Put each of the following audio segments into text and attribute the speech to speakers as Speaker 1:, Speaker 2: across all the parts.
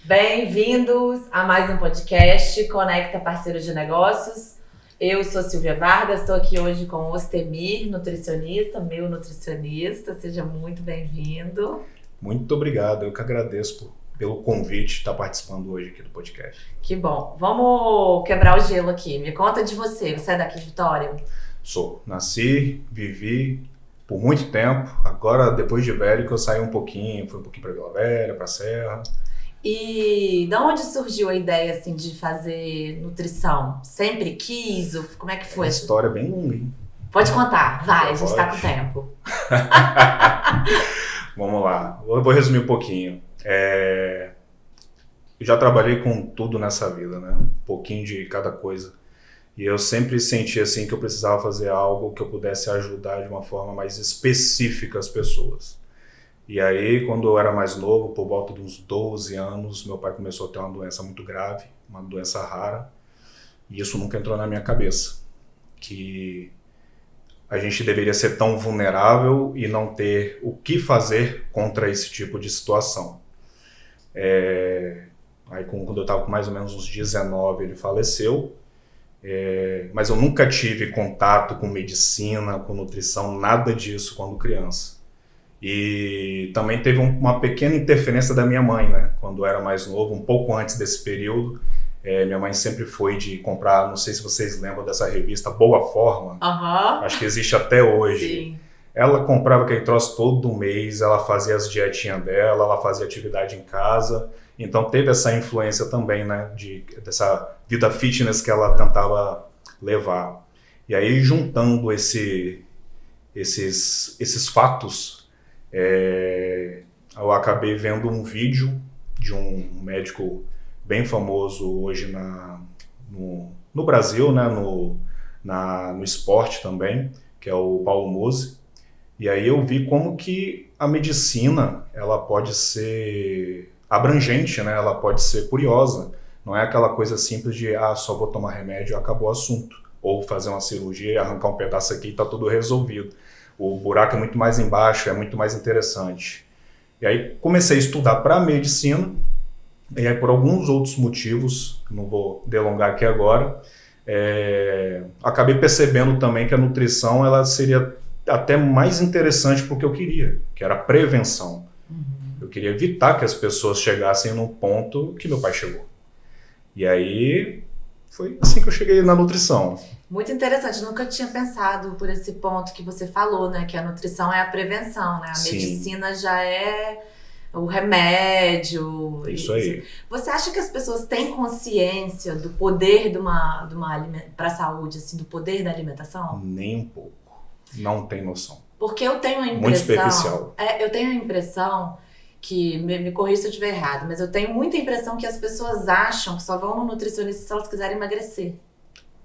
Speaker 1: Bem-vindos a mais um podcast Conecta Parceiro de Negócios. Eu sou Silvia Vargas, estou aqui hoje com o Ostemir, nutricionista, meu nutricionista. Seja muito bem-vindo.
Speaker 2: Muito obrigado, eu que agradeço pelo convite de estar participando hoje aqui do podcast.
Speaker 1: Que bom. Vamos quebrar o gelo aqui. Me conta de você. Você é daqui de Vitória?
Speaker 2: Sou. Nasci, vivi por muito tempo. Agora, depois de velho, que eu saí um pouquinho, fui um pouquinho para Vila Velha, para Serra.
Speaker 1: E de onde surgiu a ideia assim, de fazer nutrição? Sempre quis? Como é que foi?
Speaker 2: É uma história bem longa, hein?
Speaker 1: Pode contar, vai, a gente está com tempo.
Speaker 2: Vamos lá, eu vou resumir um pouquinho. Eu já trabalhei com tudo nessa vida, né? Um pouquinho de cada coisa. E eu sempre senti assim que eu precisava fazer algo que eu pudesse ajudar de uma forma mais específica as pessoas. E aí, quando eu era mais novo, por volta de uns 12 anos, meu pai começou a ter uma doença muito grave, uma doença rara, e isso nunca entrou na minha cabeça, que a gente deveria ser tão vulnerável e não ter o que fazer contra esse tipo de situação. Aí, quando eu estava com mais ou menos uns 19, ele faleceu, mas eu nunca tive contato com medicina, com nutrição, nada disso quando criança. E também teve uma pequena interferência da minha mãe, né? Quando eu era mais novo, um pouco antes desse período, minha mãe sempre foi de comprar, não sei se vocês lembram dessa revista Boa Forma, acho que existe até hoje. Sim. Ela comprava aquele troço todo mês, ela fazia as dietinhas dela, ela fazia atividade em casa, então teve essa influência também, né? Dessa vida fitness que ela tentava levar. E aí, juntando esses fatos, eu acabei vendo um vídeo de um médico bem famoso hoje no Brasil, né, no esporte também, que é o Paulo Musi. E aí eu vi como que a medicina ela pode ser abrangente, né, ela pode ser curiosa. Não é aquela coisa simples de só vou tomar remédio e acabou o assunto. Ou fazer uma cirurgia e arrancar um pedaço aqui e está tudo resolvido. O buraco é muito mais embaixo, é muito mais interessante. E aí comecei a estudar para medicina, e aí por alguns outros motivos, não vou delongar aqui agora, acabei percebendo também que a nutrição ela seria até mais interessante para o que eu queria, que era a prevenção. Eu queria evitar que as pessoas chegassem num ponto que meu pai chegou. E aí foi assim que eu cheguei na nutrição.
Speaker 1: Muito interessante, nunca tinha pensado por esse ponto que você falou, né? Que a nutrição é a prevenção, né? A
Speaker 2: Sim. Medicina
Speaker 1: já é o remédio.
Speaker 2: Isso aí.
Speaker 1: Você acha que as pessoas têm consciência do poder para a saúde, assim, do poder da alimentação?
Speaker 2: Nem um pouco. Não tem noção.
Speaker 1: Porque eu tenho a impressão...
Speaker 2: Muito superficial.
Speaker 1: Eu tenho a impressão que, me corrija se eu estiver errado, mas eu tenho muita impressão que as pessoas acham que só vão no nutricionista se elas quiserem emagrecer.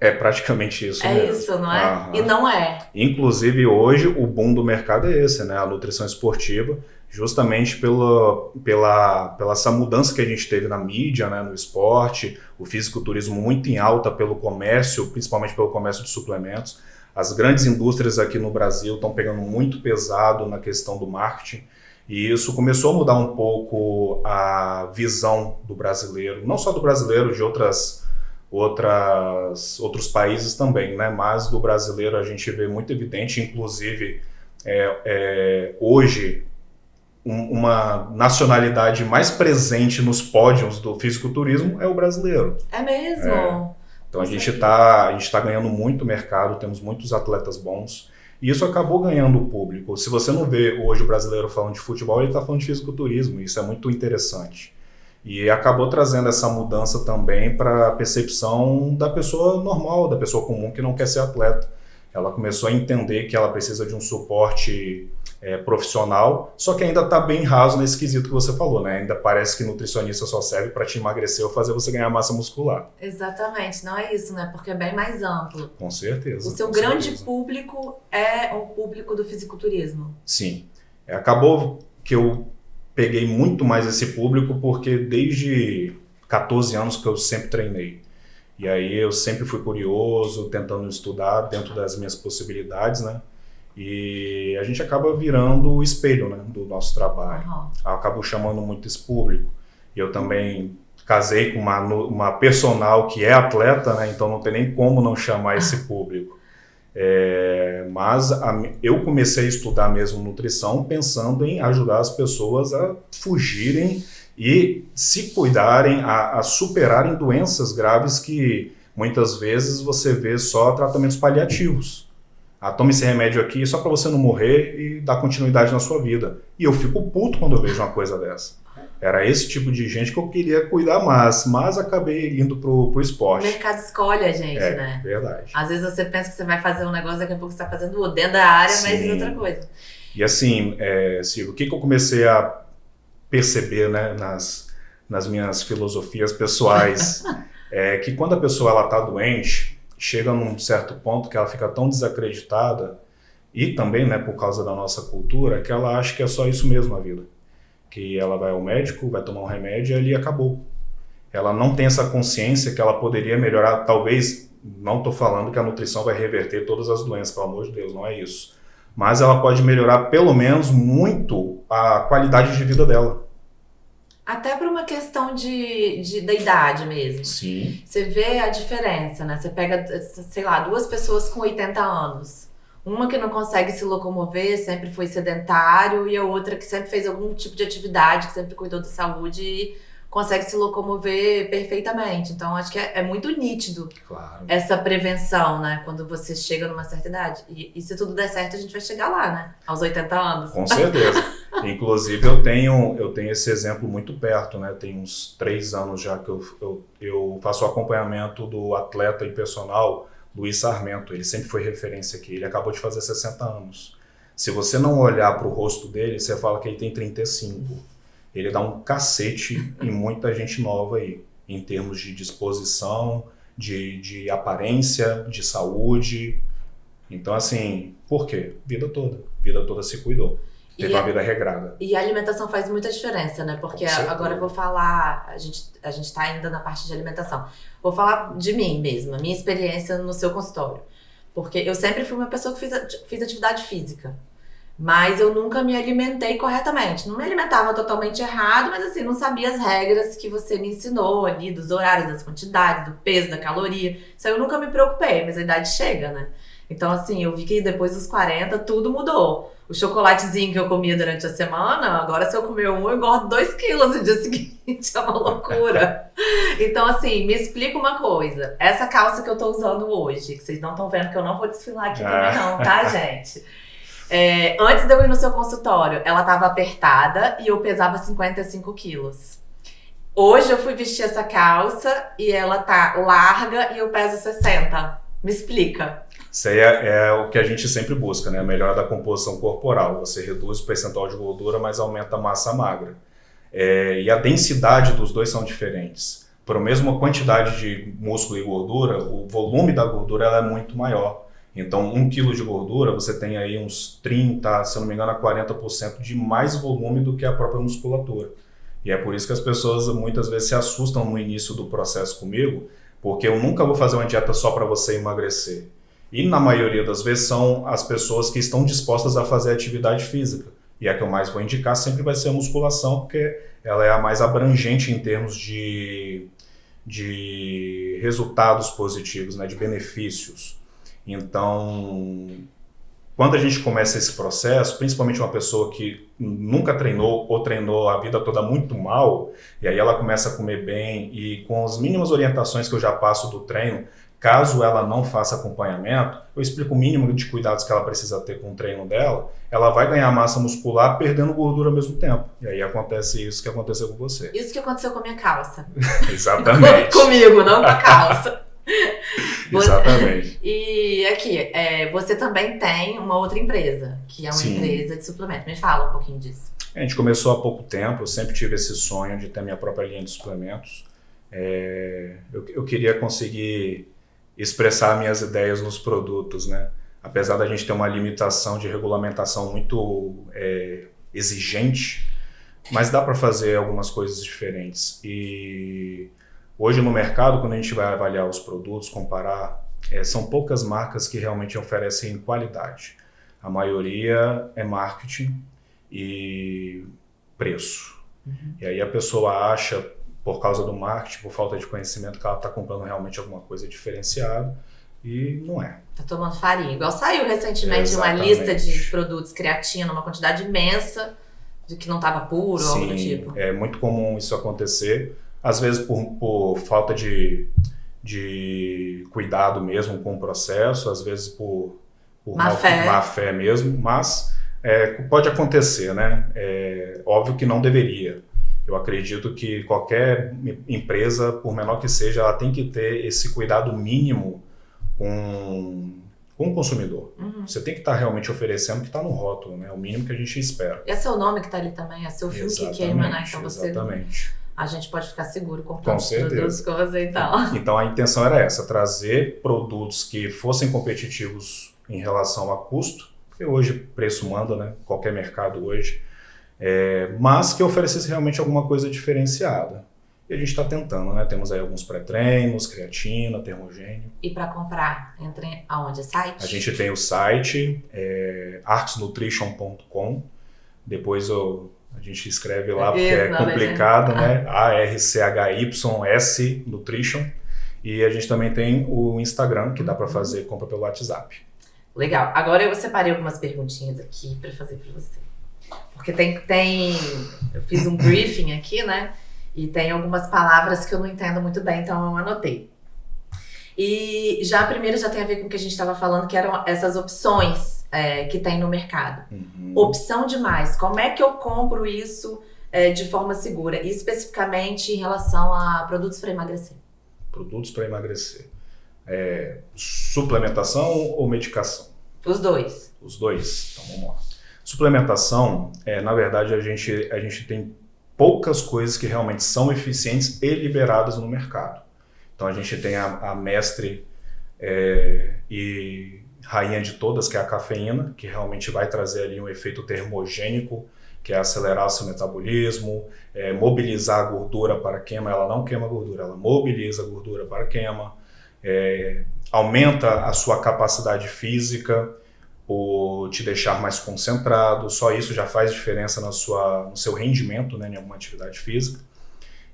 Speaker 2: É praticamente isso mesmo.
Speaker 1: É isso, não é? Uhum. E não é.
Speaker 2: Inclusive, hoje, o boom do mercado é esse, né? A nutrição esportiva, justamente pela essa mudança que a gente teve na mídia, né? No esporte, o fisiculturismo muito em alta pelo comércio, principalmente pelo comércio de suplementos. As grandes indústrias aqui no Brasil estão pegando muito pesado na questão do marketing. E isso começou a mudar um pouco a visão do brasileiro, não só do brasileiro, de outros países também, né? Mas do brasileiro a gente vê muito evidente, inclusive hoje uma nacionalidade mais presente nos pódios do fisiculturismo é o brasileiro.
Speaker 1: É mesmo?
Speaker 2: Então a gente tá ganhando muito mercado, temos muitos atletas bons. E isso acabou ganhando o público. Se você não vê hoje o brasileiro falando de futebol, ele está falando de fisiculturismo. Isso é muito interessante. E acabou trazendo essa mudança também para a percepção da pessoa normal, da pessoa comum que não quer ser atleta. Ela começou a entender que ela precisa de um suporte profissional, só que ainda está bem raso nesse quesito que você falou, né? Ainda parece que nutricionista só serve para te emagrecer ou fazer você ganhar massa muscular.
Speaker 1: Exatamente, não é isso, né? Porque é bem mais amplo.
Speaker 2: Com certeza.
Speaker 1: O seu grande público é o público do fisiculturismo.
Speaker 2: Sim. Acabou que eu peguei muito mais esse público porque desde 14 anos que eu sempre treinei. E aí eu sempre fui curioso, tentando estudar dentro das minhas possibilidades, né? E a gente acaba virando o espelho, né, do nosso trabalho. Eu acabo chamando muito esse público. E eu também casei com uma personal que é atleta, né? Então não tem nem como não chamar esse público. Mas eu comecei a estudar mesmo nutrição pensando em ajudar as pessoas a fugirem e se cuidarem, a superarem doenças graves que muitas vezes você vê só tratamentos paliativos. Tome esse remédio aqui só para você não morrer e dar continuidade na sua vida. E eu fico puto quando eu vejo uma coisa dessa. Era esse tipo de gente que eu queria cuidar mais, mas acabei indo pro esporte.
Speaker 1: O mercado escolhe a gente, né?
Speaker 2: Verdade.
Speaker 1: Às vezes você pensa que você vai fazer um negócio, daqui a pouco você está fazendo dentro da área,
Speaker 2: Sim.
Speaker 1: mas é outra coisa.
Speaker 2: E assim, Silvio, o que eu comecei a perceber, né, nas minhas filosofias pessoais, é que quando a pessoa está doente, chega num certo ponto que ela fica tão desacreditada, e também, né, por causa da nossa cultura, que ela acha que é só isso mesmo a vida. Que ela vai ao médico, vai tomar um remédio e ali acabou. Ela não tem essa consciência que ela poderia melhorar, talvez, não estou falando que a nutrição vai reverter todas as doenças, pelo amor de Deus, não é isso. Mas ela pode melhorar pelo menos muito a qualidade de vida dela.
Speaker 1: Até por uma questão da idade mesmo.
Speaker 2: Sim.
Speaker 1: Você vê a diferença, né? Você pega, sei lá, 2 pessoas com 80 anos. Uma que não consegue se locomover, sempre foi sedentário, e a outra que sempre fez algum tipo de atividade, que sempre cuidou da saúde e consegue se locomover perfeitamente. Então, acho que é muito nítido essa prevenção, né? Quando você chega numa certa idade. E se tudo der certo, a gente vai chegar lá, né? Aos 80 anos.
Speaker 2: Com certeza. Inclusive, eu tenho esse exemplo muito perto, né? Tem uns 3 anos já que eu faço o acompanhamento do atleta e personal Luiz Sarmento. Ele sempre foi referência aqui. Ele acabou de fazer 60 anos. Se você não olhar para o rosto dele, você fala que ele tem 35. Ele dá um cacete em muita gente nova aí, em termos de disposição, de aparência, de saúde. Então, assim, por quê? Vida toda se cuidou. Teve uma vida regrada.
Speaker 1: E a alimentação faz muita diferença, né? Porque agora eu vou falar, a gente tá ainda na parte de alimentação. Vou falar de mim mesma, minha experiência no seu consultório. Porque eu sempre fui uma pessoa que fiz atividade física. Mas eu nunca me alimentei corretamente. Não me alimentava totalmente errado, mas assim, não sabia as regras que você me ensinou ali, dos horários, das quantidades, do peso, da caloria. Isso aí eu nunca me preocupei, mas a idade chega, né? Então assim, eu vi que depois dos 40 tudo mudou. O chocolatezinho que eu comia durante a semana, agora se eu comer eu engordo 2 quilos no dia seguinte, é uma loucura. Então assim, me explica uma coisa. Essa calça que eu tô usando hoje, que vocês não estão vendo que eu não vou desfilar aqui também não, tá, gente? Antes de eu ir no seu consultório, ela tava apertada e eu pesava 55 quilos. Hoje eu fui vestir essa calça e ela tá larga e eu peso 60. Me explica.
Speaker 2: Isso aí é o que a gente sempre busca, né? A melhora da composição corporal. Você reduz o percentual de gordura, mas aumenta a massa magra. E a densidade dos dois são diferentes. Por a mesma quantidade de músculo e gordura, o volume da gordura ela é muito maior. Então, 1 quilo de gordura, você tem aí uns 30%, se eu não me engano, 40% de mais volume do que a própria musculatura. E é por isso que as pessoas muitas vezes se assustam no início do processo comigo, porque eu nunca vou fazer uma dieta só para você emagrecer. E na maioria das vezes são as pessoas que estão dispostas a fazer atividade física. E a que eu mais vou indicar sempre vai ser a musculação, porque ela é a mais abrangente em termos de resultados positivos, né, de benefícios. Então, quando a gente começa esse processo, principalmente uma pessoa que nunca treinou ou treinou a vida toda muito mal, e aí ela começa a comer bem e com as mínimas orientações que eu já passo do treino, caso ela não faça acompanhamento, eu explico o mínimo de cuidados que ela precisa ter com o treino dela, ela vai ganhar massa muscular perdendo gordura ao mesmo tempo. E aí acontece isso que aconteceu com você.
Speaker 1: Isso que aconteceu com a minha calça.
Speaker 2: Exatamente.
Speaker 1: Comigo, não com a calça.
Speaker 2: Exatamente.
Speaker 1: E aqui, você também tem uma outra empresa, que é uma empresa de suplemento. Me fala um pouquinho disso.
Speaker 2: A gente começou há pouco tempo, eu sempre tive esse sonho de ter minha própria linha de suplementos. Eu queria conseguir expressar minhas ideias nos produtos, né? Apesar da gente ter uma limitação de regulamentação muito exigente, Mas dá para fazer algumas coisas diferentes. E hoje no mercado, quando a gente vai avaliar os produtos, comparar, são poucas marcas que realmente oferecem qualidade. A maioria é marketing e preço. E aí a pessoa acha, por causa do marketing, por falta de conhecimento, que ela está comprando realmente alguma coisa diferenciada e não é.
Speaker 1: Tá tomando farinha. Igual saiu recentemente uma lista de produtos creatina, uma quantidade imensa, de que não estava puro ou algo do tipo.
Speaker 2: É muito comum isso acontecer. Às vezes por falta de cuidado mesmo com o processo, às vezes por má fé mesmo, mas pode acontecer, né? Óbvio que não deveria. Eu acredito que qualquer empresa, por menor que seja, ela tem que ter esse cuidado mínimo com o consumidor. Você tem que estar realmente oferecendo o que está no rótulo, né? O mínimo que a gente espera.
Speaker 1: E é seu nome que está ali também, é seu filme que queima, né? Então
Speaker 2: exatamente.
Speaker 1: A gente pode ficar seguro comprando os produtos com você e tal.
Speaker 2: Então a intenção era essa, trazer produtos que fossem competitivos em relação a custo, porque hoje preço manda, né? Qualquer mercado hoje, mas que oferecesse realmente alguma coisa diferenciada. E a gente está tentando, né? Temos aí alguns pré-treinos, creatina, termogênio.
Speaker 1: E para comprar, entre aonde? É site?
Speaker 2: A gente tem o site, arcsnutrition.com. Depois a gente escreve lá, porque é complicado, né? ARCHYS Nutrition. E a gente também tem o Instagram, que dá para fazer compra pelo WhatsApp.
Speaker 1: Legal. Agora eu separei algumas perguntinhas aqui para fazer para você. Porque eu fiz um briefing aqui, né? E tem algumas palavras que eu não entendo muito bem, então eu anotei. E a primeira já tem a ver com o que a gente estava falando, que eram essas opções que tem no mercado. Opção demais. Como é que eu compro isso de forma segura? E especificamente em relação a produtos para emagrecer.
Speaker 2: Produtos para emagrecer. Suplementação ou medicação?
Speaker 1: Os dois.
Speaker 2: Os dois. Então vamos lá. Suplementação, na verdade, a gente tem poucas coisas que realmente são eficientes e liberadas no mercado. Então a gente tem a mestre e rainha de todas, que é a cafeína, que realmente vai trazer ali um efeito termogênico, que é acelerar o seu metabolismo, mobilizar a gordura para queima. Ela não queima a gordura, ela mobiliza a gordura para queima, aumenta a sua capacidade física, ou te deixar mais concentrado. Só isso já faz diferença no seu rendimento, né, em alguma atividade física.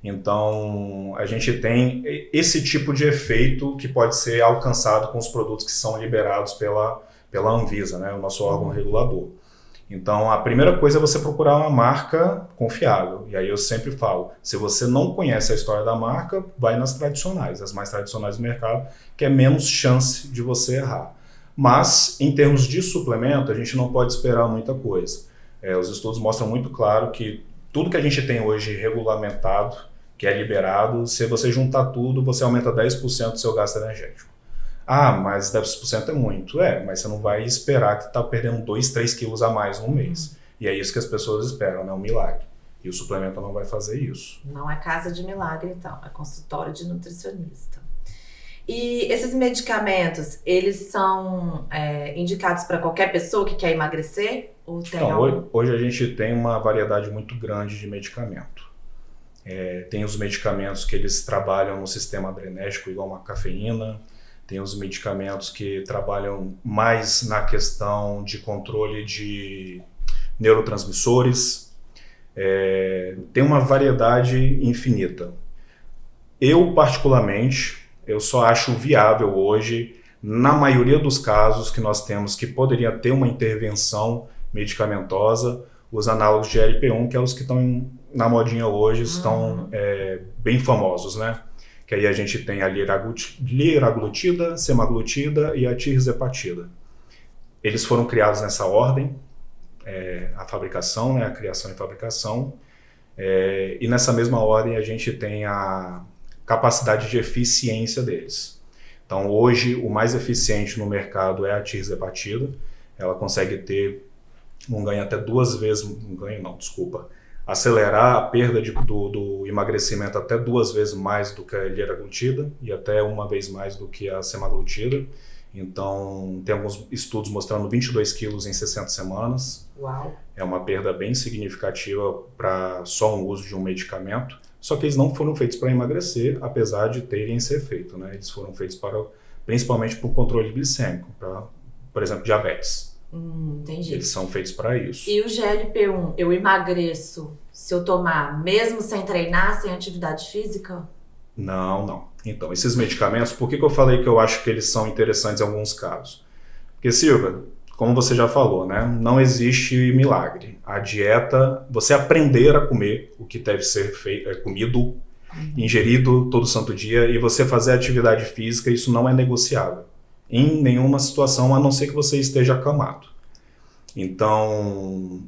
Speaker 2: Então, a gente tem esse tipo de efeito que pode ser alcançado com os produtos que são liberados pela Anvisa, né, o nosso órgão regulador. Então, a primeira coisa é você procurar uma marca confiável. E aí eu sempre falo, se você não conhece a história da marca, vai nas tradicionais, as mais tradicionais do mercado, que é menos chance de você errar. Mas, em termos de suplemento, a gente não pode esperar muita coisa. Os estudos mostram muito claro que tudo que a gente tem hoje regulamentado, que é liberado, se você juntar tudo, você aumenta 10% do seu gasto energético. Ah, mas 10% é muito. Mas você não vai esperar que está perdendo 2, 3 quilos a mais no mês. E é isso que as pessoas esperam, né? Um milagre. E o suplemento não vai fazer isso.
Speaker 1: Não é casa de milagre, então. É consultório de nutricionista. E esses medicamentos, eles são indicados para qualquer pessoa que quer emagrecer? Ou tem
Speaker 2: hoje a gente tem uma variedade muito grande de medicamento. Tem os medicamentos que eles trabalham no sistema adrenérgico, igual uma cafeína. Tem os medicamentos que trabalham mais na questão de controle de neurotransmissores. Tem uma variedade infinita. Eu, particularmente, só acho viável hoje, na maioria dos casos que nós temos que poderia ter uma intervenção medicamentosa, os análogos de GLP-1, que é os que estão na modinha hoje, estão bem famosos, né? Que aí a gente tem a liraglutida, semaglutida e a tirzepatida. Eles foram criados nessa ordem, a fabricação, né? A criação e fabricação, e nessa mesma ordem a gente tem a capacidade de eficiência deles. Então hoje o mais eficiente no mercado é a tirzepatida. Ela consegue ter um ganho até 2 vezes, acelerar a perda do emagrecimento até 2 vezes mais do que a liraglutida e até 1 vez mais do que a semaglutida. Então, tem alguns estudos mostrando 22 quilos em 60 semanas.
Speaker 1: Uau!
Speaker 2: É uma perda bem significativa para só um uso de um medicamento. Só que eles não foram feitos para emagrecer, apesar de terem esse efeito, né? Eles foram feitos principalmente para o controle glicêmico, para, por exemplo, diabetes.
Speaker 1: Entendi.
Speaker 2: Eles são feitos para isso.
Speaker 1: E o GLP-1, eu emagreço se eu tomar, mesmo sem treinar, sem atividade física?
Speaker 2: Não. Então, esses medicamentos, por que eu falei que eu acho que eles são interessantes em alguns casos? Porque, Silvia, como você já falou, né? Não existe milagre. A dieta, você aprender a comer o que deve ser comido, ingerido todo santo dia, e você fazer atividade física, isso não é negociável. Em nenhuma situação, a não ser que você esteja acamado. Então,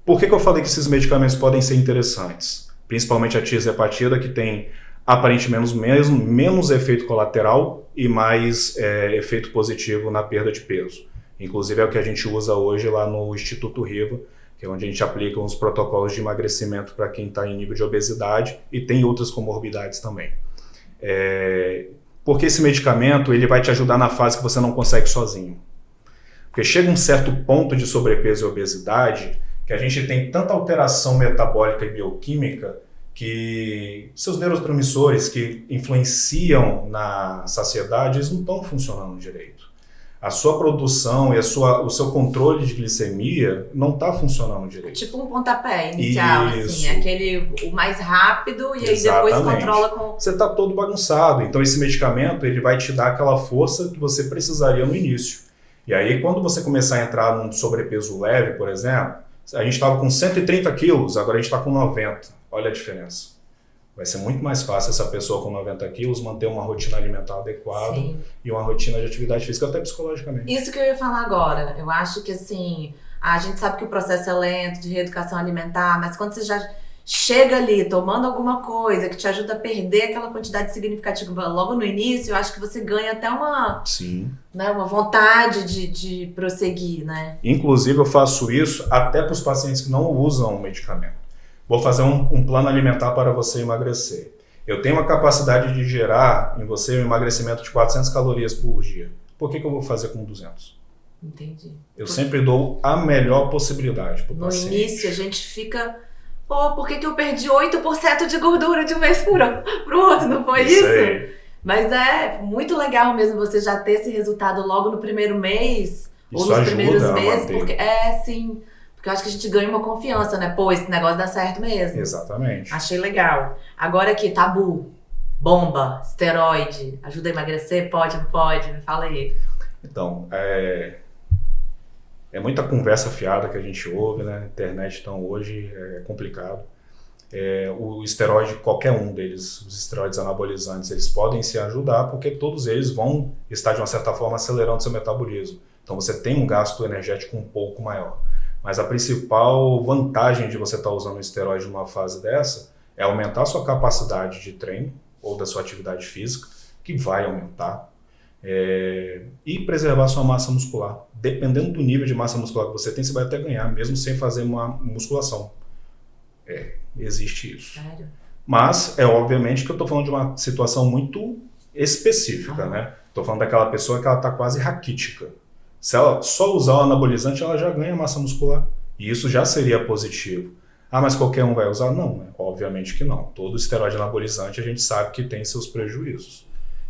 Speaker 2: por que eu falei que esses medicamentos podem ser interessantes? Principalmente a tirzepatida, que tem aparentemente menos efeito colateral e mais efeito positivo na perda de peso. Inclusive é o que a gente usa hoje lá no Instituto Riva, que é onde a gente aplica uns protocolos de emagrecimento para quem está em nível de obesidade e tem outras comorbidades também. Porque esse medicamento ele vai te ajudar na fase que você não consegue sozinho. Porque chega um certo ponto de sobrepeso e obesidade que a gente tem tanta alteração metabólica e bioquímica que seus neurotransmissores que influenciam na saciedade, eles não estão funcionando direito. A sua produção e o seu controle de glicemia não está funcionando direito.
Speaker 1: Tipo um pontapé inicial,
Speaker 2: Isso.
Speaker 1: assim, o mais rápido e
Speaker 2: Exatamente.
Speaker 1: aí depois controla com...
Speaker 2: Você está todo bagunçado, então esse medicamento ele vai te dar aquela força que você precisaria no início. E aí quando você começar a entrar num sobrepeso leve, por exemplo, a gente estava com 130 quilos, agora a gente está com 90. Olha a diferença. Vai ser muito mais fácil essa pessoa com 90 quilos manter uma rotina alimentar adequada. Sim. E uma rotina de atividade física, até psicologicamente.
Speaker 1: Isso que eu ia falar agora. Eu acho que, assim, a gente sabe que o processo é lento de reeducação alimentar, mas quando você já chega ali tomando alguma coisa que te ajuda a perder aquela quantidade significativa logo no início, eu acho que você ganha até uma,
Speaker 2: Sim.
Speaker 1: Né, uma vontade de prosseguir, né?
Speaker 2: Inclusive, eu faço isso até para os pacientes que não usam o medicamento. Vou fazer um plano alimentar para você emagrecer. Eu tenho a capacidade de gerar em você um emagrecimento de 400 calorias por dia. Por que eu vou fazer com 200?
Speaker 1: Entendi.
Speaker 2: Eu sempre dou a melhor possibilidade para o paciente.
Speaker 1: No início a gente fica... Pô, por que eu perdi 8% de gordura de um mês pro outro? Não foi isso?
Speaker 2: Aí.
Speaker 1: Mas é muito legal mesmo você já ter esse resultado logo no primeiro mês.
Speaker 2: Isso
Speaker 1: ou nos
Speaker 2: ajuda
Speaker 1: primeiros
Speaker 2: a
Speaker 1: meses.
Speaker 2: manter.
Speaker 1: Porque, sim... Porque eu acho que a gente ganha uma confiança, né? Pô, esse negócio dá certo mesmo.
Speaker 2: Exatamente.
Speaker 1: Achei legal. Agora aqui, tabu, bomba, esteroide, ajuda a emagrecer? Pode, não pode? Me fala aí.
Speaker 2: Então, é muita conversa fiada que a gente ouve, né? Na internet, então, hoje é complicado. O esteroide, qualquer um deles, os esteroides anabolizantes, eles podem se ajudar porque todos eles vão estar, de uma certa forma, acelerando seu metabolismo. Então, você tem um gasto energético um pouco maior. Mas a principal vantagem de você estar usando o esteroide numa fase dessa é aumentar a sua capacidade de treino ou da sua atividade física, que vai aumentar, e preservar a sua massa muscular. Dependendo do nível de massa muscular que você tem, você vai até ganhar, mesmo sem fazer uma musculação. Existe isso.
Speaker 1: Sério?
Speaker 2: Mas obviamente que eu estou falando de uma situação muito específica, né? Estou falando daquela pessoa que ela está quase raquítica. Se ela só usar o anabolizante, ela já ganha massa muscular. E isso já seria positivo. Ah, mas qualquer um vai usar? Não, né? Obviamente que não. Todo esteroide anabolizante a gente sabe que tem seus prejuízos.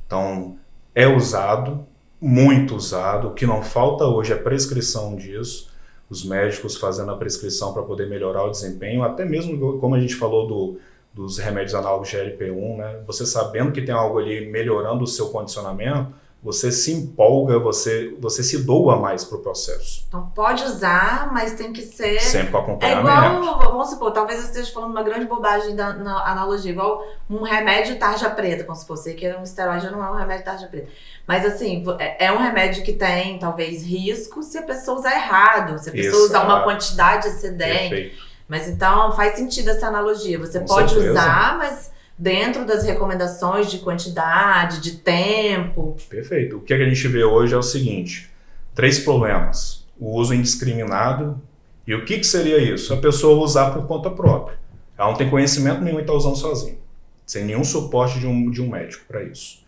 Speaker 2: Então, é usado, muito usado. O que não falta hoje é prescrição disso. Os médicos fazendo a prescrição para poder melhorar o desempenho. Até mesmo, como a gente falou dos remédios análogos GLP-1, né? Você sabendo que tem algo ali melhorando o seu condicionamento, você se empolga, você se doa mais pro processo.
Speaker 1: Então pode usar, mas tem que ser...
Speaker 2: Sempre com acompanhamento.
Speaker 1: É igual, vamos supor, talvez eu esteja falando uma grande bobagem na analogia, igual um remédio tarja preta, vamos supor, sei que um esteroide não é um remédio tarja preta. Mas assim, é um remédio que tem talvez risco se a pessoa usar errado, se a pessoa usar uma quantidade excedente.
Speaker 2: Perfeito.
Speaker 1: Mas então faz sentido essa analogia, você pode usar, mas... dentro das recomendações de quantidade, de tempo.
Speaker 2: Perfeito. O que a gente vê hoje é o seguinte, 3 problemas. O uso indiscriminado. E o que seria isso? A pessoa usar por conta própria. Ela não tem conhecimento nenhum e está usando sozinha. Sem nenhum suporte de um médico para isso.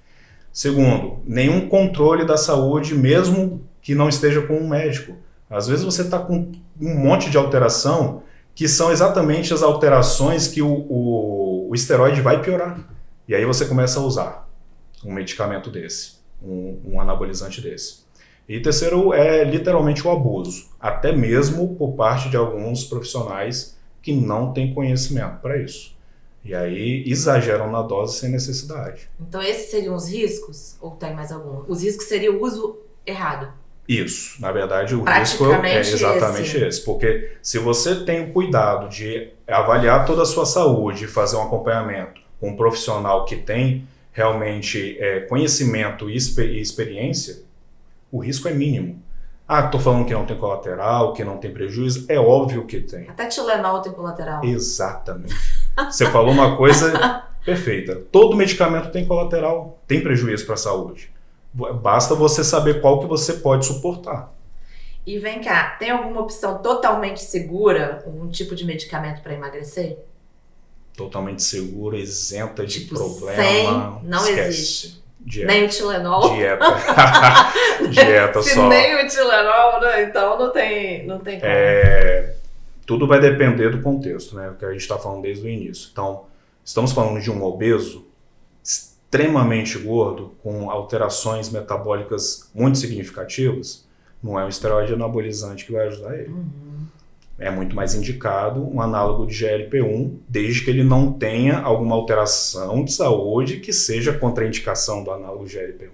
Speaker 2: Segundo, nenhum controle da saúde, mesmo que não esteja com um médico. Às vezes você está com um monte de alteração que são exatamente as alterações que o esteroide vai piorar. E aí você começa a usar um medicamento desse, um anabolizante desse. E terceiro é literalmente o abuso, até mesmo por parte de alguns profissionais que não têm conhecimento para isso. E aí exageram na dose sem necessidade.
Speaker 1: Então esses seriam os riscos? Ou tem mais algum? Os riscos seriam o uso errado?
Speaker 2: Isso, na verdade o risco é exatamente esse. Porque se você tem o cuidado de avaliar toda a sua saúde e fazer um acompanhamento com um profissional que tem realmente conhecimento e experiência, o risco é mínimo. Ah, tô falando que não tem colateral, que não tem prejuízo, é óbvio que tem.
Speaker 1: Até Tilenol tem colateral.
Speaker 2: Exatamente. Você falou uma coisa perfeita. Todo medicamento tem colateral, tem prejuízo para a saúde. Basta você saber qual que você pode suportar.
Speaker 1: E vem cá, tem alguma opção totalmente segura, um tipo de medicamento para emagrecer?
Speaker 2: Totalmente segura, isenta de problema.
Speaker 1: Sem, não
Speaker 2: esquece.
Speaker 1: Existe.
Speaker 2: Dieta.
Speaker 1: Nem o Tilenol?
Speaker 2: Dieta. Dieta
Speaker 1: Se
Speaker 2: só.
Speaker 1: nem o Tilenol, né? Então não tem como.
Speaker 2: Tudo vai depender do contexto, né? O que a gente está falando desde o início. Então, estamos falando de um obeso extremamente gordo, com alterações metabólicas muito significativas, não é um esteroide anabolizante que vai ajudar ele. É muito mais indicado um análogo de GLP-1, desde que ele não tenha alguma alteração de saúde que seja contraindicação do análogo de GLP-1.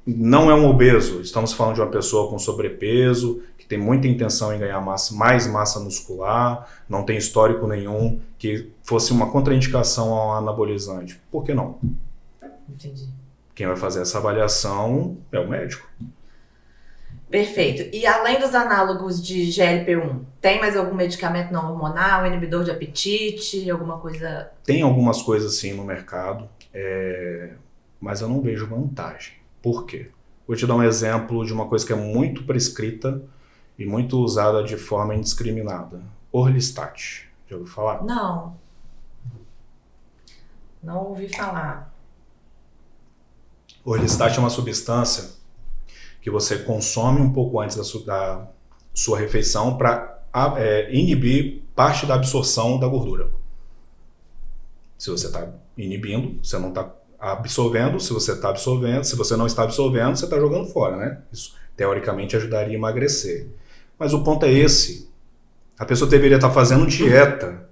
Speaker 2: Não é um obeso, estamos falando de uma pessoa com sobrepeso, que tem muita intenção em ganhar mais massa muscular, não tem histórico nenhum que fosse uma contraindicação ao anabolizante. Por que não?
Speaker 1: Entendi.
Speaker 2: Quem vai fazer essa avaliação é o médico.
Speaker 1: Perfeito. E além dos análogos de GLP-1, tem mais algum medicamento não hormonal, inibidor de apetite, alguma coisa?
Speaker 2: Tem algumas coisas sim no mercado, mas eu não vejo vantagem. Por quê? Vou te dar um exemplo de uma coisa que é muito prescrita e muito usada de forma indiscriminada. Orlistat. Já ouviu falar?
Speaker 1: Não. Não ouvi falar.
Speaker 2: Orlistat é uma substância que você consome um pouco antes da sua refeição para inibir parte da absorção da gordura. Se você está inibindo, você não está absorvendo. Se você está absorvendo, se você não está absorvendo, você está jogando fora, né? Isso teoricamente ajudaria a emagrecer. Mas o ponto é esse. A pessoa deveria estar fazendo dieta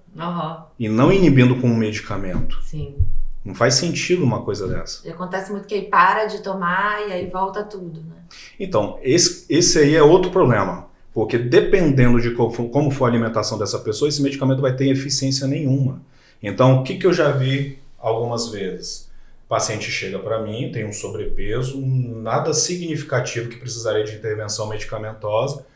Speaker 2: e não inibindo com um medicamento.
Speaker 1: Sim.
Speaker 2: Não faz sentido uma coisa dessa.
Speaker 1: E acontece muito que aí para de tomar e aí volta tudo, né?
Speaker 2: Então, esse aí é outro problema. Porque dependendo de como for a alimentação dessa pessoa, esse medicamento vai ter eficiência nenhuma. Então, o que eu já vi algumas vezes? O paciente chega para mim, tem um sobrepeso, nada significativo que precisaria de intervenção medicamentosa,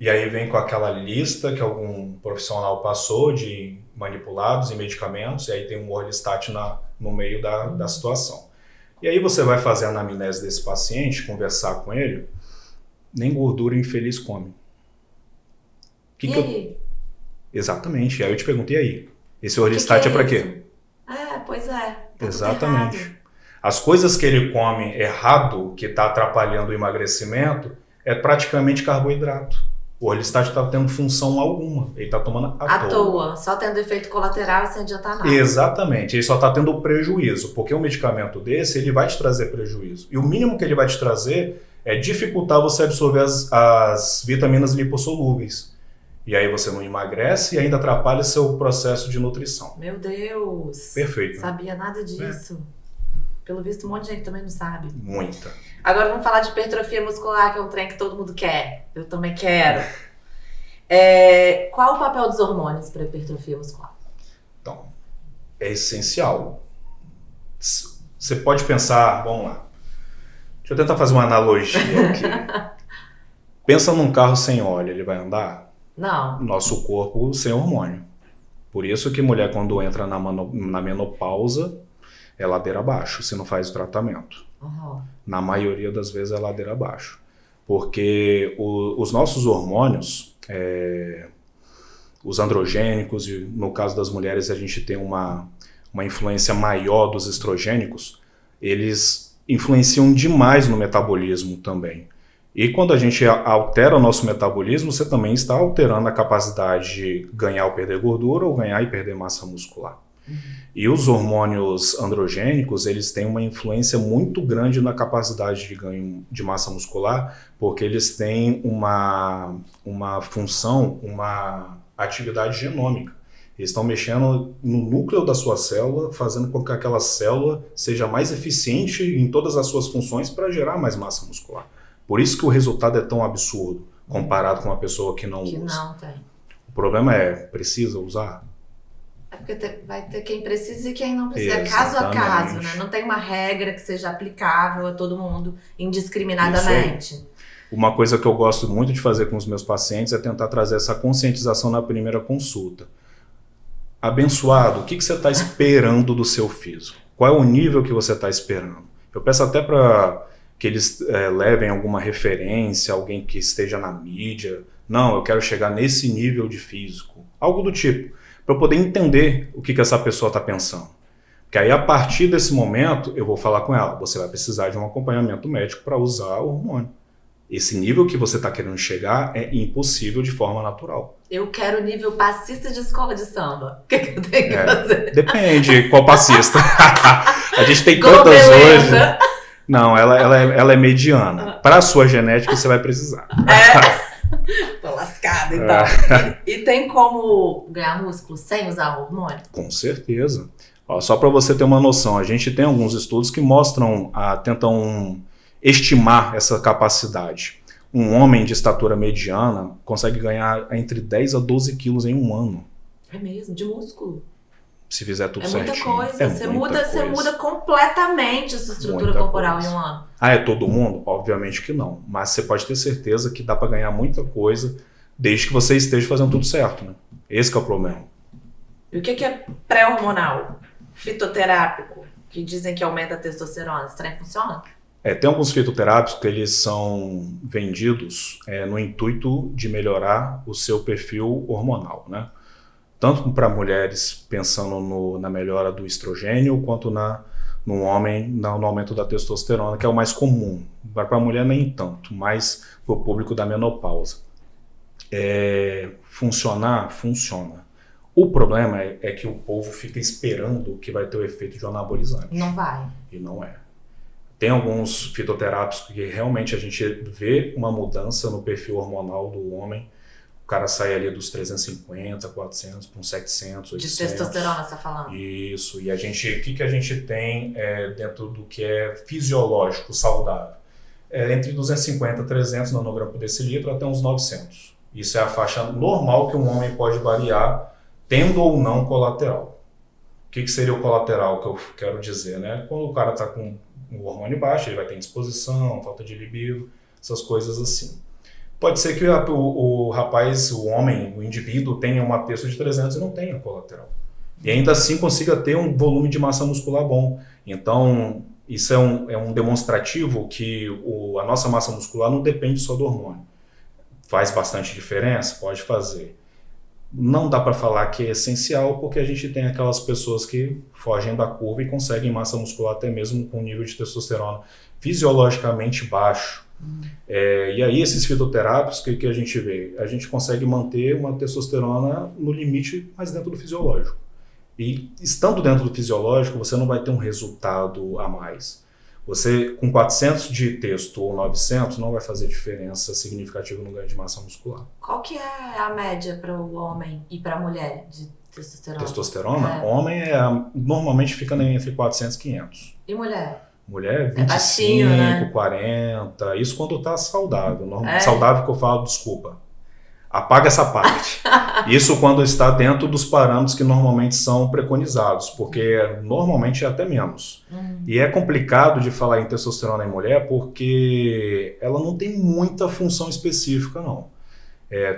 Speaker 2: e aí vem com aquela lista que algum profissional passou de manipulados e medicamentos, e aí tem um Orlistat no meio da situação. E aí você vai fazer a anamnese desse paciente, conversar com ele, nem gordura infeliz come. Exatamente. E aí eu te perguntei aí, esse Orlistat é para quê?
Speaker 1: Pois é. Tá
Speaker 2: exatamente. As coisas que ele come errado, que está atrapalhando o emagrecimento, é praticamente carboidrato. O Orlistat está tendo função alguma. Ele está tomando à toa.
Speaker 1: Só tendo efeito colateral sem adiantar nada.
Speaker 2: Exatamente. Ele só está tendo prejuízo, porque um medicamento desse, ele vai te trazer prejuízo. E o mínimo que ele vai te trazer é dificultar você absorver as vitaminas lipossolúveis. E aí você não emagrece e ainda atrapalha seu processo de nutrição.
Speaker 1: Meu Deus.
Speaker 2: Perfeito.
Speaker 1: Sabia nada disso. Pelo visto, um monte de gente também não sabe.
Speaker 2: Muita.
Speaker 1: Agora vamos falar de hipertrofia muscular, que é um trem que todo mundo quer. Eu também quero. Qual o papel dos hormônios para hipertrofia muscular?
Speaker 2: Então, é essencial. Você pode pensar, vamos lá. Deixa eu tentar fazer uma analogia aqui. Pensa num carro sem óleo, ele vai andar?
Speaker 1: Não.
Speaker 2: Nosso corpo sem hormônio. Por isso que mulher, quando entra na menopausa, é ladeira abaixo, se não faz o tratamento. Na maioria das vezes é ladeira abaixo. Porque os nossos hormônios, os androgênicos, e no caso das mulheres a gente tem uma influência maior dos estrogênicos, eles influenciam demais no metabolismo também. E quando a gente altera o nosso metabolismo, você também está alterando a capacidade de ganhar ou perder gordura ou ganhar e perder massa muscular. E os hormônios androgênicos, eles têm uma influência muito grande na capacidade de ganho de massa muscular, porque eles têm uma função, uma atividade genômica. Eles estão mexendo no núcleo da sua célula, fazendo com que aquela célula seja mais eficiente em todas as suas funções para gerar mais massa muscular. Por isso que o resultado é tão absurdo, comparado com uma pessoa que não usa.
Speaker 1: Não tem.
Speaker 2: O problema é, precisa usar?
Speaker 1: É porque vai ter quem precisa e quem não precisa.
Speaker 2: Exatamente.
Speaker 1: Caso a caso, né? Não tem uma regra que seja aplicável a todo mundo indiscriminadamente.
Speaker 2: Uma coisa que eu gosto muito de fazer com os meus pacientes é tentar trazer essa conscientização na primeira consulta. Abençoado, o que você está esperando do seu físico? Qual é o nível que você está esperando? Eu peço até para que eles levem alguma referência, alguém que esteja na mídia. Não, eu quero chegar nesse nível de físico. Algo do tipo. Para eu poder entender o que essa pessoa está pensando. Porque aí, a partir desse momento, eu vou falar com ela. Você vai precisar de um acompanhamento médico para usar o hormônio. Esse nível que você está querendo chegar é impossível de forma natural.
Speaker 1: Eu quero nível passista de escola de samba. O que eu tenho que fazer?
Speaker 2: Depende qual passista. A gente tem tantas hoje. Não, ela é mediana. Para a sua genética, você vai precisar.
Speaker 1: Tô lascada, então. E tem como ganhar músculo sem usar hormônio?
Speaker 2: Com certeza. Ó, só para você ter uma noção, a gente tem alguns estudos que mostram, tentam estimar essa capacidade. Um homem de estatura mediana consegue ganhar entre 10 a 12 quilos em um ano.
Speaker 1: É mesmo? De músculo?
Speaker 2: Se fizer tudo certinho.
Speaker 1: Muita coisa. Você muda completamente a sua estrutura corporal em um ano.
Speaker 2: É todo mundo? Obviamente que não. Mas você pode ter certeza que dá para ganhar muita coisa desde que você esteja fazendo tudo certo, né? Esse que é o problema.
Speaker 1: E o que é pré-hormonal? Fitoterápico? Que dizem que aumenta a testosterona. Isso também funciona?
Speaker 2: Tem alguns fitoterápicos que eles são vendidos no intuito de melhorar o seu perfil hormonal, né? Tanto para mulheres pensando na melhora do estrogênio, quanto no homem no aumento da testosterona, que é o mais comum. Para a mulher nem tanto, mas para o público da menopausa. Funcionar? Funciona. O problema é que o povo fica esperando que vai ter o efeito de um anabolizante.
Speaker 1: Não vai.
Speaker 2: E não é. Tem alguns fitoterápicos que realmente a gente vê uma mudança no perfil hormonal do homem. O cara sai ali dos 350, 400, para uns 700, 800. De
Speaker 1: testosterona, você está falando?
Speaker 2: Isso. E o que a gente tem dentro do que é fisiológico, saudável? Entre 250 e 300 nanograma por decilitro até uns 900. Isso é a faixa normal que um homem pode variar, tendo ou não colateral. O que seria o colateral que eu quero dizer, né? Quando o cara está com o hormônio baixo, ele vai ter indisposição, falta de libido, essas coisas assim. Pode ser que o rapaz, o homem, o indivíduo tenha uma peso de 300 e não tenha colateral. E ainda assim consiga ter um volume de massa muscular bom. Então, isso é um demonstrativo que a nossa massa muscular não depende só do hormônio. Faz bastante diferença? Pode fazer. Não dá para falar que é essencial, porque a gente tem aquelas pessoas que fogem da curva e conseguem massa muscular até mesmo com nível de testosterona fisiologicamente baixo. E aí esses fitoterápicos, o que a gente vê? A gente consegue manter uma testosterona no limite, mas dentro do fisiológico. E estando dentro do fisiológico, você não vai ter um resultado a mais. Você, com 400 de testo ou 900, não vai fazer diferença significativa no ganho de massa muscular.
Speaker 1: Qual que é a média para o homem e para a mulher de testosterona?
Speaker 2: Testosterona? Homem normalmente fica entre 400 e 500.
Speaker 1: E mulher?
Speaker 2: Mulher, 25,
Speaker 1: baixinho, né?
Speaker 2: 40, isso quando tá saudável. Saudável que eu falo, desculpa. Apaga essa parte. Isso quando está dentro dos parâmetros que normalmente são preconizados, porque normalmente é até menos. E é complicado de falar em testosterona em mulher porque ela não tem muita função específica, não.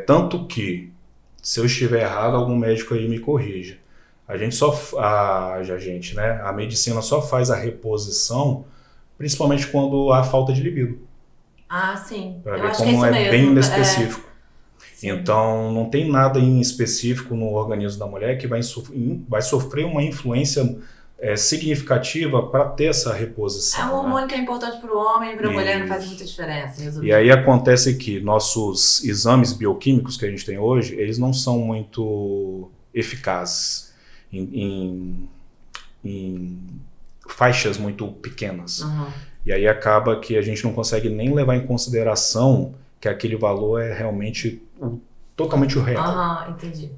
Speaker 2: Tanto que, se eu estiver errado, algum médico aí me corrija. A medicina só faz a reposição, principalmente quando há falta de libido.
Speaker 1: Ah, sim.
Speaker 2: Para ver como é bem inespecífico. Então, não tem nada em específico no organismo da mulher que vai sofrer uma influência significativa para ter essa reposição.
Speaker 1: É um hormônio que é importante para o homem e para a mulher, não faz muita diferença.
Speaker 2: E aí acontece que nossos exames bioquímicos que a gente tem hoje, eles não são muito eficazes em faixas muito pequenas. E aí acaba que a gente não consegue nem levar em consideração que aquele valor é realmente totalmente o real.
Speaker 1: Entendi.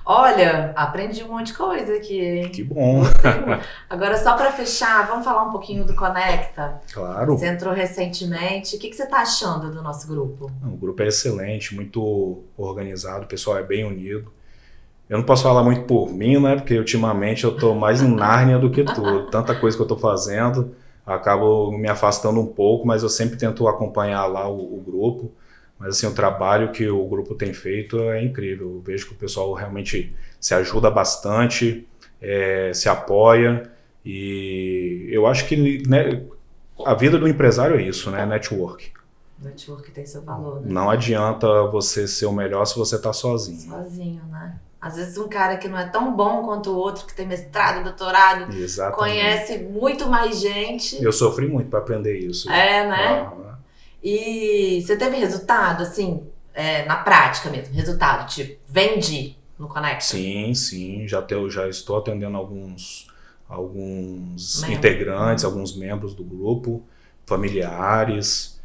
Speaker 1: Olha, aprendi um monte de coisa aqui, hein?
Speaker 2: Que bom.
Speaker 1: Agora, só para fechar, vamos falar um pouquinho do Conecta?
Speaker 2: Claro.
Speaker 1: Você entrou recentemente. O que você está achando do nosso grupo?
Speaker 2: O grupo é excelente, muito organizado, o pessoal é bem unido. Eu não posso falar muito por mim, né? Porque ultimamente eu estou mais em Nárnia do que tudo. Tanta coisa que eu estou fazendo, acabo me afastando um pouco, mas eu sempre tento acompanhar lá o grupo. Mas assim, o trabalho que o grupo tem feito é incrível. Eu vejo que o pessoal realmente se ajuda bastante, se apoia. E eu acho que, né, a vida do empresário é isso, né? Network.
Speaker 1: Network tem seu valor, né?
Speaker 2: Não adianta você ser o melhor se você está sozinho.
Speaker 1: Sozinho, né? Às vezes um cara que não é tão bom quanto o outro, que tem mestrado, doutorado, conhece muito mais gente.
Speaker 2: Eu sofri muito para aprender isso.
Speaker 1: Né? E você teve resultado, assim, na prática mesmo? Resultado, tipo, vendi no Conecta?
Speaker 2: Sim. Já estou atendendo alguns integrantes, alguns membros do grupo, familiares.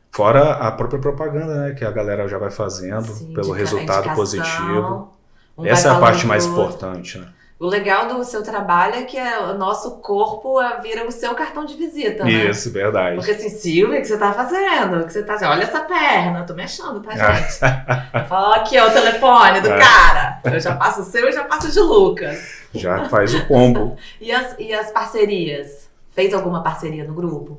Speaker 2: Fora a própria propaganda, né, que a galera já vai fazendo pelo resultado positivo. Essa é a parte mais importante, né?
Speaker 1: O legal do seu trabalho é que o nosso corpo vira o seu cartão de visita, né?
Speaker 2: Isso, verdade.
Speaker 1: Porque assim, Silvia, o que você tá fazendo? O que você tá assim, olha essa perna, eu tô mexendo, tá, gente? Fala aqui, ó, o telefone do cara. Eu já passo o seu e já passo o de Lucas.
Speaker 2: Já faz o combo.
Speaker 1: E as parcerias? Fez alguma parceria no grupo?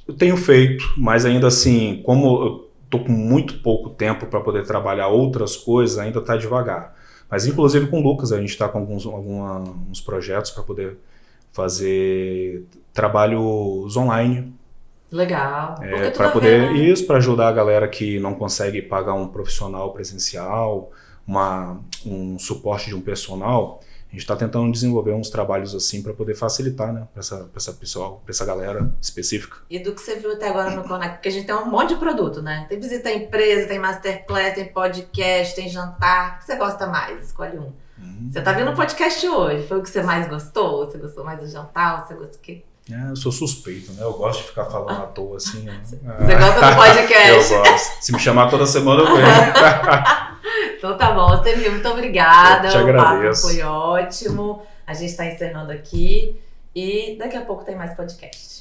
Speaker 2: Eu tenho feito, mas ainda assim, como eu tô com muito pouco tempo para poder trabalhar outras coisas, ainda tá devagar. Mas inclusive com o Lucas, a gente está com alguns projetos para poder fazer trabalhos online.
Speaker 1: Legal.
Speaker 2: Para poder isso, para ajudar a galera que não consegue pagar um profissional presencial, um suporte de um personal. A gente está tentando desenvolver uns trabalhos assim para poder facilitar, né, para essa galera específica.
Speaker 1: E do que você viu até agora no Conecta, porque a gente tem um monte de produto, né? Tem visita à empresa, tem masterclass, tem podcast, tem jantar. O que você gosta mais? Escolhe um. Você tá vendo o podcast hoje? Foi o que você mais gostou? Você gostou mais do jantar? Você gostou do quê?
Speaker 2: Eu sou suspeito, né? Eu gosto de ficar falando à toa assim.
Speaker 1: Você gosta do podcast?
Speaker 2: Eu gosto. Se me chamar toda semana, eu venho.
Speaker 1: Então tá bom, Ostemir, muito obrigada.
Speaker 2: Eu te agradeço.
Speaker 1: O papo foi ótimo. A gente tá encerrando aqui e daqui a pouco tem mais podcast.